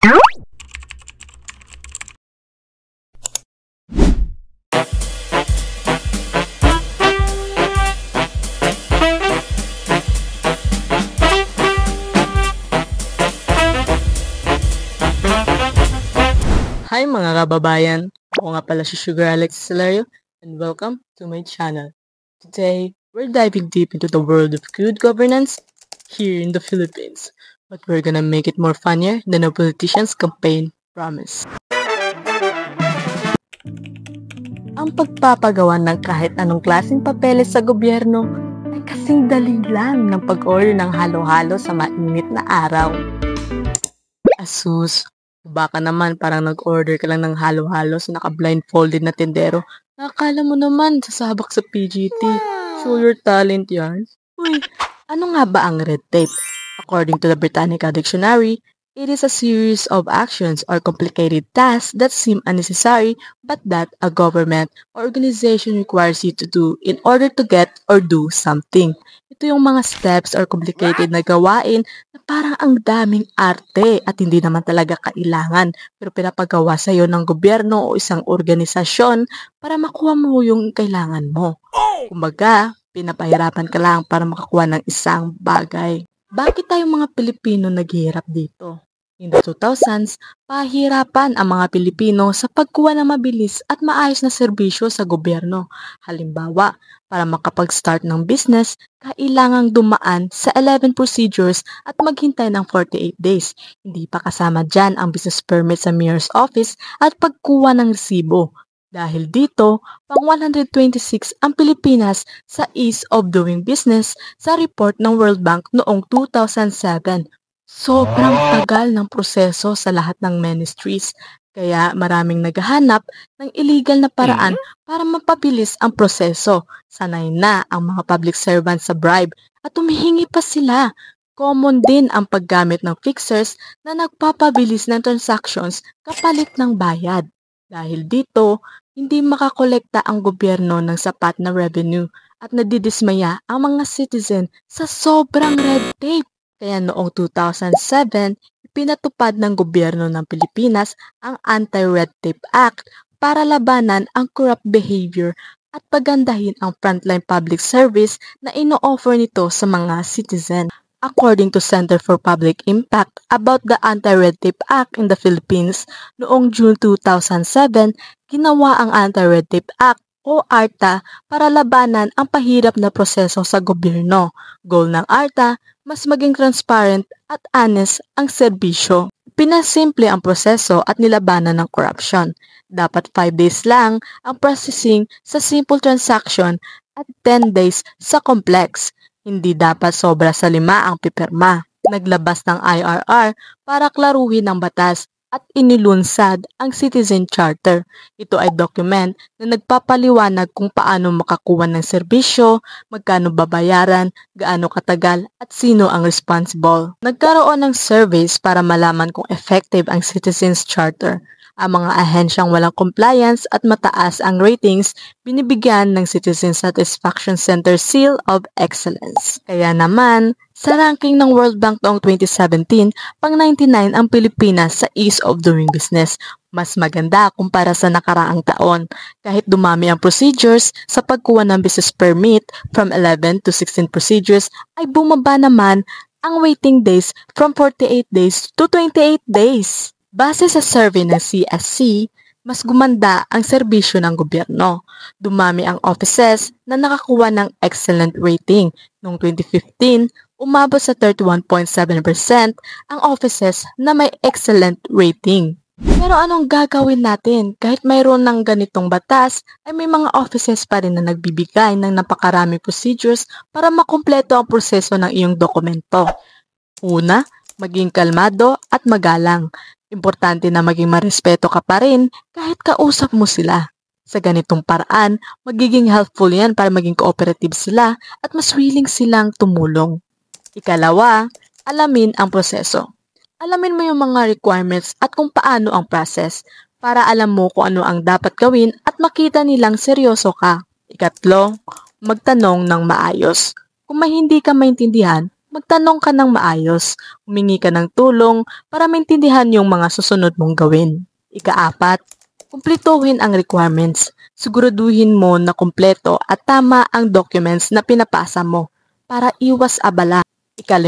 Hi mga kababayan! Ako nga pala si Sugar Alex Salario and welcome to my channel. Today, we're diving deep into the world of good governance here in the Philippines. But we're gonna make it more funnier than a politician's campaign promise. Ang pagpapagawa ng kahit anong klaseng papeles sa gobyerno ay kasing dali lang ng pag-order ng halo-halo sa mainit na araw. Asus! Baka naman parang nag-order ka lang ng halo-halo sa naka-blindfolded na tindero. Nakakala mo naman sasabak sa PGT. Show your talent yan. Uy, ano nga ba ang red tape? According to the Britannica Dictionary, it is a series of actions or complicated tasks that seem unnecessary but that a government or organization requires you to do in order to get or do something. Ito yung mga steps or complicated na gawain na parang ang daming arte at hindi naman talaga kailangan pero pinapagawa sa iyo ng gobyerno o isang organisasyon para makuha mo yung kailangan mo. Kumbaga, pinapahirapan ka lang para makakuha ng isang bagay. Bakit tayong mga Pilipino naghihirap dito? In the 2000s, pahirapan ang mga Pilipino sa pagkuha ng mabilis at maayos na serbisyo sa gobyerno. Halimbawa, para makapag-start ng business, kailangang dumaan sa 11 procedures at maghintay ng 48 days. Hindi pa kasama dyan ang business permit sa mayor's office at pagkuha ng resibo. Dahil dito, pang 126 ang Pilipinas sa ease of doing business sa report ng World Bank noong 2007. Sobrang tagal ng proseso sa lahat ng ministries, kaya maraming naghahanap ng illegal na paraan para mapabilis ang proseso. Sanay na ang mga public servants sa bribe at humihingi pa sila. Common din ang paggamit ng fixers na nagpapabilis ng transactions kapalit ng bayad. Dahil dito, hindi makakolekta ang gobyerno ng sapat na revenue at nadidismaya ang mga citizen sa sobrang red tape. Kaya noong 2007, ipinatupad ng gobyerno ng Pilipinas ang Anti-Red Tape Act para labanan ang corrupt behavior at pagandahin ang frontline public service na ino-offer nito sa mga citizen. According to Center for Public Impact about the Anti-Red Tape Act in the Philippines, noong June 2007, ginawa ang Anti-Red Tape Act o ARTA para labanan ang pahirap na proseso sa gobyerno. Goal ng ARTA, mas maging transparent at honest ang serbisyo. Pinasimple ang proseso at nilabanan ng corruption. Dapat 5 days lang ang processing sa simple transaction at 10 days sa complex. Hindi dapat sobra sa 5 ang pipirma. Naglabas ng IRR para klaruhin ang batas at inilunsad ang Citizen Charter. Ito ay document na nagpapaliwanag kung paano makakuha ng serbisyo, magkano babayaran, gaano katagal at sino ang responsible. Nagkaroon ng surveys para malaman kung effective ang Citizens Charter. Ang mga ahensyang walang compliance at mataas ang ratings, binibigyan ng Citizen Satisfaction Center Seal of Excellence. Kaya naman, sa ranking ng World Bank noong 2017, pang-99 ang Pilipinas sa ease of doing business. Mas maganda kumpara sa nakaraang taon. Kahit dumami ang procedures sa pagkuha ng business permit from 11 to 16 procedures, ay bumaba naman ang waiting days from 48 days to 28 days. Base sa survey ng CSC, mas gumanda ang serbisyo ng gobyerno. Dumami ang offices na nakakuha ng excellent rating. Noong 2015, umabot sa 31.7% ang offices na may excellent rating. Pero anong gagawin natin? Kahit mayroon ng ganitong batas, ay may mga offices pa rin na nagbibigay ng napakaraming procedures para makumpleto ang proseso ng iyong dokumento. Una, maging kalmado at magalang. Importante na maging marespeto ka pa rin kahit kausap mo sila. Sa ganitong paraan, magiging helpful yan para maging cooperative sila at mas willing silang tumulong. Ikalawa, alamin ang proseso. Alamin mo yung mga requirements at kung paano ang process para alam mo kung ano ang dapat gawin at makita nilang seryoso ka. Ikatlo, magtanong ng maayos. Kung may hindi ka maintindihan, Magtanong ka ng maayos, humingi ka ng tulong para maintindihan yung mga susunod mong gawin. Ika-4, kumplituhin ang requirements. Siguraduhin mo na kumpleto at tama ang documents na pinapasa mo para iwas abala. Ika-5,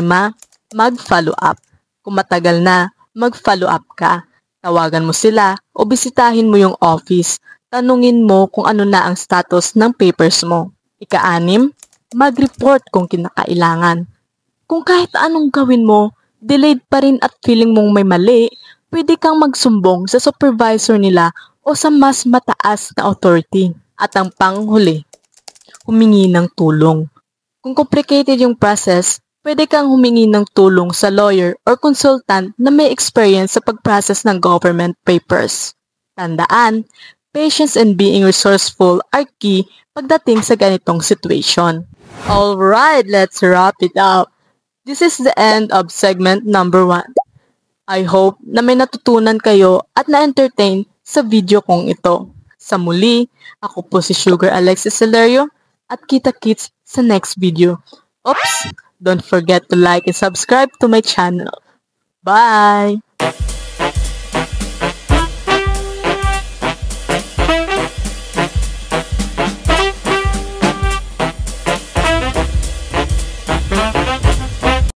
mag-follow up. Kung matagal na, mag-follow up ka. Tawagan mo sila o bisitahin mo yung office. Tanungin mo kung ano na ang status ng papers mo. Ika-6, mag-report kung kinakailangan. Kung kahit anong gawin mo, delayed pa rin at feeling mong may mali, pwede kang magsumbong sa supervisor nila o sa mas mataas na authority. At ang panghuli, humingi ng tulong. Kung complicated yung process, pwede kang humingi ng tulong sa lawyer or consultant na may experience sa pag-process ng government papers. Tandaan, patience and being resourceful are key pagdating sa ganitong situation. Alright, let's wrap it up. This is the end of segment number 1. I hope na may natutunan kayo at na-entertain sa video kong ito. Sa muli, ako po si Sugar Alexis Celerio at kita-kits sa next video. Oops! Don't forget to like and subscribe to my channel. Bye!